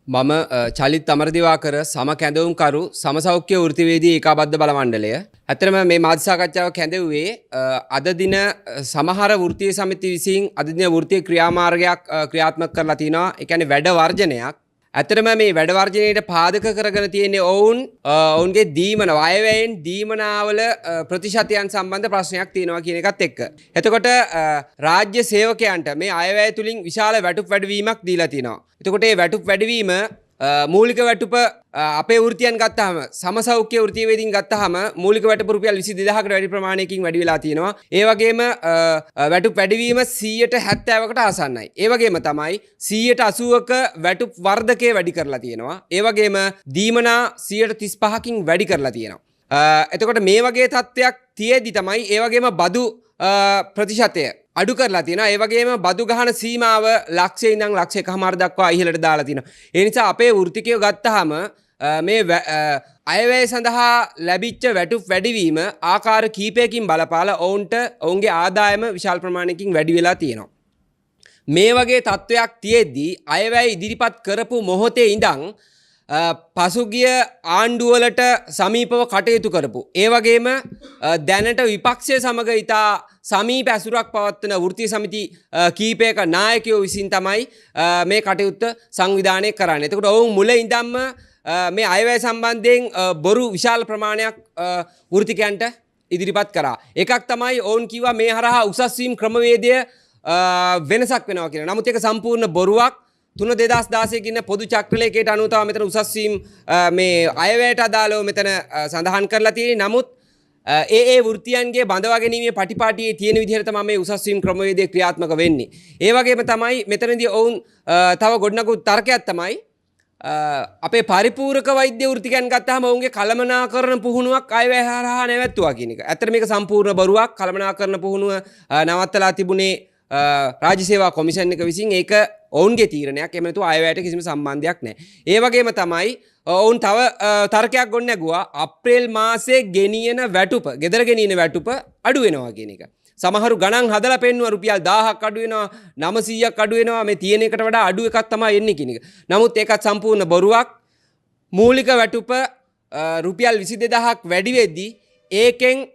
මම චලිත් අමරදිවාකර සම කැඳවුම්කරු සමසෞඛ්‍ය වෘත්තිවේදී ඒකාබද්ධ බල මණ්ඩලය. ඇත්තටම මේ මාධ්‍ය සාකච්ඡාව කැඳවුවේ අද දින සමහර වෘත්තීය සමිති විසින් අද දින වෘත්තීය ක්‍රියාමාර්ගයක් ක්‍රියාත්මක කරලා තිනවා. ඒ කියන්නේ වැඩ වර්ජනයක්. ඇත්තටම මේ වැඩ වර්ජනයට පාදක කරගෙන තියෙන්නේ ඔවුන්ගේ දීමන වයවැයෙන් දීමනාවල ප්‍රතිශතයන් සම්බන්ධ ප්‍රශ්නයක් තියෙනවා කියන එකත් එක්ක. එතකොට රාජ්‍ය සේවකයන්ට මේ අයවැය තුලින් විශාල වැටුප් වැඩිවීමක් දීලා තිනවා. එතකොට මේ වැටුප් වැඩිවීම මූලික වැටුප අපේ වෘත්තියන් ගත්තාම සමසෞඛ්‍ය වෘත්තිවේදීන් ගත්තාම මූලික වැටුප රුපියල් 22000කට වැඩි ප්‍රමාණයකින් වැඩි වෙලා තියෙනවා. ඒ වගේම වැටුප් වැඩිවීම 70%කට ආසන්නයි. ඒ වගේම තමයි 80%ක වැටුප් වර්ධකය වැඩි කරලා තියෙනවා. ඒ වගේම දීමනා 35%කින් වැඩි කරලා තියෙනවා. එතකොට මේ වගේ තත්ත්වයක් තියේදි තමයි ඒ වගේම බදු ප්‍රතිශතය අඩු කරලා තියෙනවා. ඒ වගේම බදු ගහන සීමාව ලක්ෂයේ ඉඳන් ලක්ෂයකමාර දක්වා ඉහළට දාලා තිනවා. ඒ නිසා අපේ වෘත්තිකයෝ ගත්තාම මේ අයවැය සඳහා ලැබිච්ච වැටුප් වැඩිවීම ආකාර කීපයකින් බලපාලා ඔවුන්ගේ ආදායම විශාල ප්‍රමාණයකින් වැඩි වෙලා තියෙනවා. මේ වගේ තත්ත්වයක් තියෙද්දී අයවැය ඉදිරිපත් කරපු මොහොතේ ඉඳන් පසුගිය ආණ්ඩුවලට සමීපව කටයුතු කරපු. ඒ වගේම දැනට විපක්ෂය සමග ඉතා සමීප ඇසුරක් පවත්වන වෘත්තීය සමිති කීපයක නායකයෝ විසින් තමයි මේ කටයුත්ත සංවිධානය කරන්නේ. එතකොට ඔවුන් මුල ඉඳන්ම මේ අයවැය සම්බන්ධයෙන් බොරු විශාල ප්‍රමාණයක් වෘත්තිකයන්ට ඉදිරිපත් කරා. එකක් තමයි ඔවුන් කිව්වා මේ හරහා උසස් වීම ක්‍රමවේදය වෙනසක් වෙනවා කියලා. නමුත් ඒක සම්පූර්ණ බොරුවක්. 2016 කියන පොදු චක්‍රලේඛයට අනුව තමයි මෙතන උසස් වීම මේ අයවැයට අදාළව මෙතන සඳහන් කරලා තියෙන්නේ. නමුත් ඒ වෘත්තියන්ගේ බඳවා ගැනීමේ පටිපාටියේ තියෙන විදිහට තමයි මේ උසස් වීම ක්‍රමවේදය ක්‍රියාත්මක වෙන්නේ. ඒ වගේම තමයි මෙතනදී ඔවුන් තව ගොඩනගු තර්කයක් තමයි අපේ පරිපූර්ණක වෛද්‍ය වෘත්තිකයන් ගත්තාම ඔවුන්ගේ කළමනාකරණ පුහුණුවක් අයවැය හරහා නැවැත්තුවා කියන එක. ඇත්තට මේක සම්පූර්ණ බොරුවක්. කළමනාකරණ පුහුණුව නවත්තලා තිබුණේ රාජ්‍ය සේවා කොමිෂන් එක විසින්. ඒක ඔවුන්ගේ තීරණයක්. එහෙම නැතුව අයවැයට කිසිම සම්බන්ධයක් නැහැ. ඒ වගේම තමයි ඔවුන් තව තර්කයක් ගොඩ නැගුවා අප්‍රේල් මාසයේ ගෙනියන වැටුප, ගෙදර ගෙනියන වැටුප අඩු වෙනවා කියන එක. සමහරු ගණන් හදලා පෙන්නුවා රුපියල් 1000ක් අඩු වෙනවා, 900ක් අඩු වෙනවා, මේ තියෙන එකට වඩා අඩු එකක් තමයි එන්නේ කියන එක. නමුත් ඒකත් සම්පූර්ණ බොරුවක්. මූලික වැටුප රුපියල් 22000ක් වැඩි වෙද්දී ඒකෙන්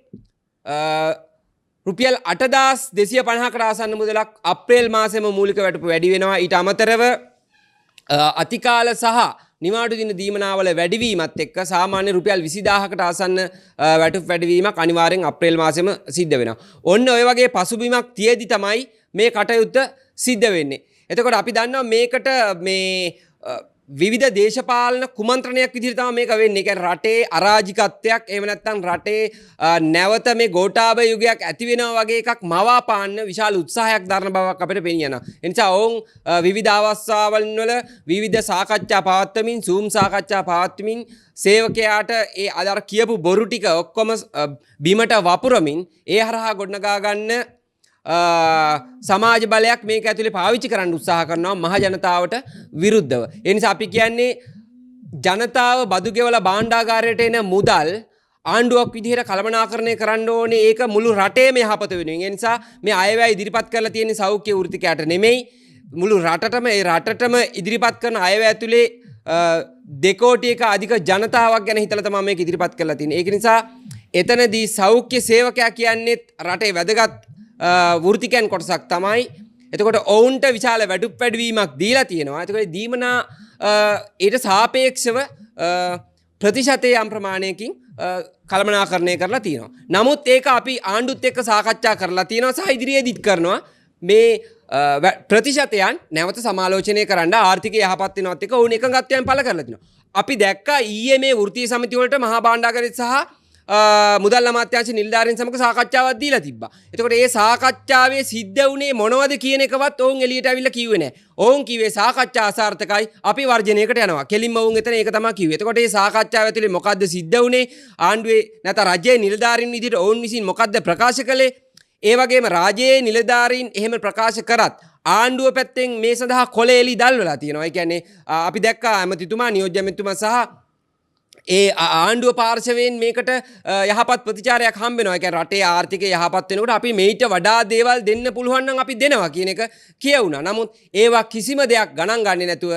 රුපියල් 8250කට ආසන්න මුදලක් අප්‍රේල් මාසෙම මූලික වැටුප වැඩි වෙනවා. ඊට අමතරව අතිකාල සහ නිවාඩු දින දීමනාවල වැඩිවීමත් එක්ක සාමාන්‍ය රුපියල් 20000කට ආසන්න වැටුප් වැඩිවීමක් අනිවාර්යෙන් අප්‍රේල් මාසෙම සිද්ධ වෙනවා. ඔන්න ඔය වගේ පසුබිමක් තියේදි තමයි මේ කටයුත්ත සිද්ධ වෙන්නේ. එතකොට අපි දන්නවා මේකට මේ විවිධ දේශපාලන කුමන්ත්‍රණයක් විදිහට තමයි මේක වෙන්නේ. ඒ කියන්නේ රටේ අරාජිකත්වයක්, එහෙම නැත්නම් රටේ නැවත මේ ගෝඨාභය යුගයක් ඇති වෙනවා වගේ එකක් මවා පාන්න විශාල උත්සාහයක් දරන බවක් අපිට පෙනියනවා. ඒ නිසා ඔවුන් විවිධ අවස්ථාවල් වල විවිධ සාකච්ඡා පවත්වමින්, Zoom සාකච්ඡා පවත්වමින් සේවකයාට ඒ අර කියපු බොරු ටික ඔක්කොම බිමට වපුරමින් ඒ හරහා ගොඩනගා ගන්න සමාජ බලයක් මේක ඇතුලේ පාවිච්චි කරන්න උත්සාහ කරනවා මහ ජනතාවට විරුද්ධව. ඒ නිසා අපි කියන්නේ ජනතාව බදු ගෙවලා භාණ්ඩාගාරයට එන මුදල් ආණ්ඩුවක් විදිහට කළමනාකරණය කරන්න ඕනේ. ඒක මුළු රටේම යහපත වෙනුවෙන්. ඒ නිසා මේ අයවැය ඉදිරිපත් කරලා තියෙන සෞඛ්‍ය වෘත්තිකයාට නෙමෙයි, මුළු රටටම ඉදිරිපත් කරන අයවැය ඇතුලේ 2 කෝටියක අධික ජනතාවක් ගැන හිතලා තමයි මේක ඉදිරිපත් කරලා තියෙන්නේ. ඒක නිසා එතනදී සෞඛ්‍ය සේවකයා කියන්නේ රටේ වැදගත් වෘත්තිකයන් කොටසක් තමයි. එතකොට ඔවුන්ට විශාල වැටුප් වැඩිවීමක් දීලා තියෙනවා. එතකොට දීමනා ඊට සාපේක්ෂව ප්‍රතිශතයේ යම් ප්‍රමාණයකින් කළමනාකරණය කරලා තියෙනවා. නමුත් ඒක අපි ආණ්ඩුත් එක්ක සාකච්ඡා කරලා තියෙනවා සහ ඉදිරියේදීත් කරනවා. මේ ප්‍රතිශතයන් නැවත සමාලෝචනය කරන්න ආර්ථිකය යහපත් වෙනවත් එක්ක ඔවුන් එකඟත්වයන් පළ කරලා තිනවා. අපි දැක්කා ඊයේ මේ වෘත්තීය සමිති වලට මහා භාණ්ඩාගාරයේ සහ මුදල් අමාත්‍යාංශ නිලධාරීන් සමග සාකච්ඡාවක් දීලා තිබ්බා. එතකොට මේ සාකච්ඡාවේ සිද්ධ වුණේ මොනවද කියන එකවත් ඔවුන් එළියට අවිල්ලා කිව්වේ නැහැ. ඔවුන් කිව්වේ සාකච්ඡා අසාර්ථකයි, අපි වර්ජනයකට යනවා. කෙලින්ම ඔවුන් එතන ඒක තමයි කිව්වේ. එතකොට මේ සාකච්ඡාව ඇතුලේ මොකද්ද සිද්ධ වුණේ? ආණ්ඩුවේ නැත්නම් රජයේ නිලධාරීන් විදිහට ඔවුන් විසින් මොකද්ද ප්‍රකාශ කළේ? ඒ වගේම රාජ්‍යයේ නිලධාරීන් එහෙම ප්‍රකාශ කරත් ආණ්ඩුව පැත්තෙන් මේ සඳහා කොලෙලි දල්වලා තියෙනවා. ඒ කියන්නේ අපි දැක්කා ඇමතිතුමා, නියෝජ්‍ය ඇමතිතුමා සහ ඒ ආණ්ඩුව පාර්ශවයෙන් මේකට යහපත් ප්‍රතිචාරයක් හම්බ වෙනවා. ඒ කියන්නේ රටේ ආර්ථිකය යහපත් වෙනකොට අපි මේිට වඩා දේවල් දෙන්න පුළුවන් නම් අපි දෙනවා කියන එක කියවුණා. නමුත් ඒවා කිසිම දෙයක් ගණන් ගන්නේ නැතුව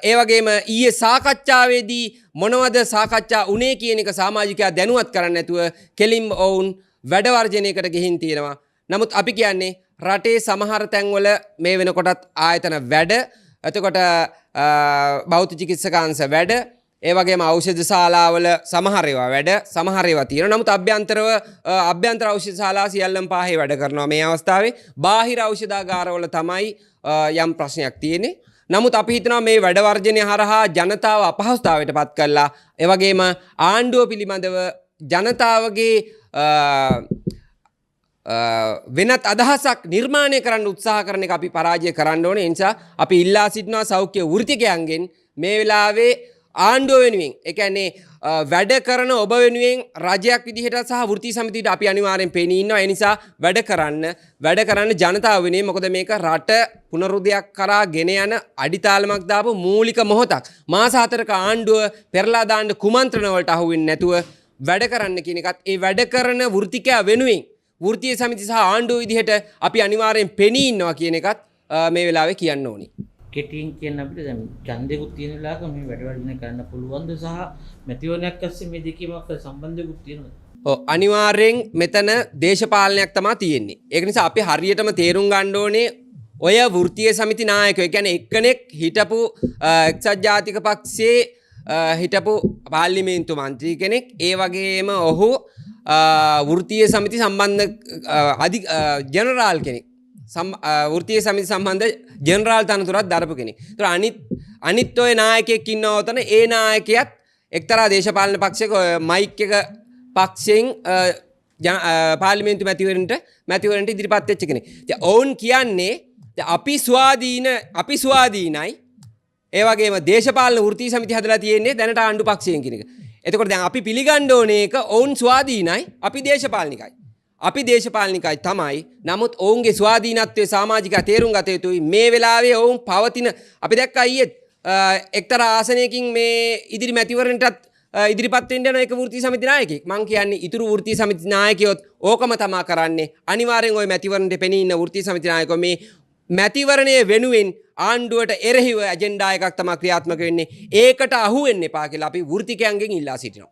ඒ වගේම ඊයේ සාකච්ඡාවේදී මොනවද සාකච්ඡා උනේ කියන එක සමාජිකයා දැනුවත් කරන්නේ නැතුව කෙලින්ම ඔවුන් වැඩ වර්ජනයකට ගිහින් තියෙනවා. නමුත් අපි කියන්නේ රටේ සමහර තැන්වල මේ වෙනකොටත් ආයතන වැඩ, එතකොට බෞද්ධ චිකිත්සකාංශ වැඩ, ඒ වගේම ඖෂධ ශාලාවල සමහර ඒවා වැඩ, සමහර ඒවා තියෙනවා. නමුත් අභ්‍යන්තර ඖෂධ ශාලා සියල්ලම පාහේ වැඩ කරනවා මේ අවස්ථාවේ. බාහිර ඖෂධාගාරවල තමයි යම් ප්‍රශ්නයක් තියෙන්නේ. නමුත් අපි හිතනවා මේ වැඩ වර්ජනය හරහා ජනතාව අපහසුතාවයට පත් කළා. ඒ වගේම ආණ්ඩුව පිළිබඳව ජනතාවගේ වෙනත් අදහසක් නිර්මාණය කරන්න උත්සාහ කරන එක අපි පරාජය කරන්න ඕනේ. ඒ නිසා අපි ඉල්ලා සිටිනවා සෞඛ්‍ය වෘත්තිකයන්ගෙන් මේ වෙලාවේ ආණ්ඩුව වෙනුවෙන්, ඒ කියන්නේ වැඩ කරන ඔබ වෙනුවෙන් රජයක් විදිහට සහ වෘත්ති සමිතියට අපි අනිවාර්යෙන් පෙනී ඉන්නවා. ඒ නිසා වැඩ කරන්න ජනතාව වෙනුවෙන්. මොකද මේක රට පුනරුදයක් කරා ගෙන යන අඩිතාලමක් දාපු මූලික මොහොතක්. මාස 4ක ආණ්ඩුව පෙරලා දාන්න කුමන්ත්‍රණ වලට අහු වෙන්නේ නැතුව වැඩ කරන්න කියන එකත්, ඒ වැඩ කරන වෘත්තිකයා වෙනුවෙන් වෘත්තීය සමිති සහ ආණ්ඩුව විදිහට අපි අනිවාර්යෙන් පෙනී ඉන්නවා කියන එකත් මේ වෙලාවේ කියන්න ඕනි. කෙටියෙන් කියන්න අපිට දැන් ඡන්දෙකුත් තියෙන වෙලාවක මේ වැඩ වර්ධනය කරන්න පුළුවන්ද සහ මැතිවරණයක් අස්සේ මේ දෙකේම සම්බන්ධයකුත් තියෙනවද? ඔව්, අනිවාර්යෙන් මෙතන දේශපාලනයක් තමයි තියෙන්නේ. ඒක නිසා අපි හරියටම තේරුම් ගන්න ඕනේ ඔය වෘත්තීය සමිති නායකයෝ, ඒ කියන්නේ එක්කෙනෙක් හිටපු එක්සත් ජාතික පක්ෂයේ හිටපු පාර්ලිමේන්තු මන්ත්‍රී කෙනෙක්, ඒ වගේම ඔහු වෘත්තීය සමිති සම්බන්ධ ජෙනරාල් කෙනෙක්, වෘත්තීය සමිති සම්බන්ධ ජෙනරාල් තනතුරක් දරපු කෙනෙක්. ඒතර අනිත් ඔය නායකයෙක් ඉන්නවා උතන. ඒ නායකයාත් එක්තරා දේශපාලන පක්ෂයක මයික් එක පක්ෂයෙන් පාර්ලිමේන්තු මැතිවරණට ඉදිරිපත් වෙච්ච කෙනෙක්. ඉතින් ඔවුන් කියන්නේ අපි ස්වාධීනයි, ඒ වගේම දේශපාලන වෘත්තීය සමිති හදලා තියෙන්නේ දැනට ආණ්ඩු පක්ෂයෙන් කියන එක. එතකොට දැන් අපි පිළිගන්න ඕනේ එක ඔවුන් ස්වාධීනයි, අපි දේශපාලනිකයි. අපි දේශපාලනිකයි තමයි. නමුත් ඔවුන්ගේ ස්වාධීනත්වයේ සමාජික තේරුම් ගත යුතුයි. මේ වෙලාවේ ඔවුන් පවතින, අපි දැක්කා ඊයේ එක්තරා ආසනයකින් මේ ඉදිරි මැතිවරණයටත් ඉදිරිපත් වෙන්න යන එක වෘත්තීය සමිති නායකයෙක්. මං කියන්නේ ඉතුරු වෘත්තීය සමිති නායකයොත් ඕකම තමා කරන්නේ. අනිවාර්යෙන් ওই මැතිවරණයට පෙනී ඉන්න වෘත්තීය සමිති නායකයෝ මේ මැතිවරණය වෙනුවෙන් ආණ්ඩුවට එරෙහිව ඇජෙන්ඩා එකක් තමයි ක්‍රියාත්මක වෙන්නේ. ඒකට අහු වෙන්න එපා කියලා අපි වෘත්තිකයන්ගෙන් ඉල්ලා සිටිනවා.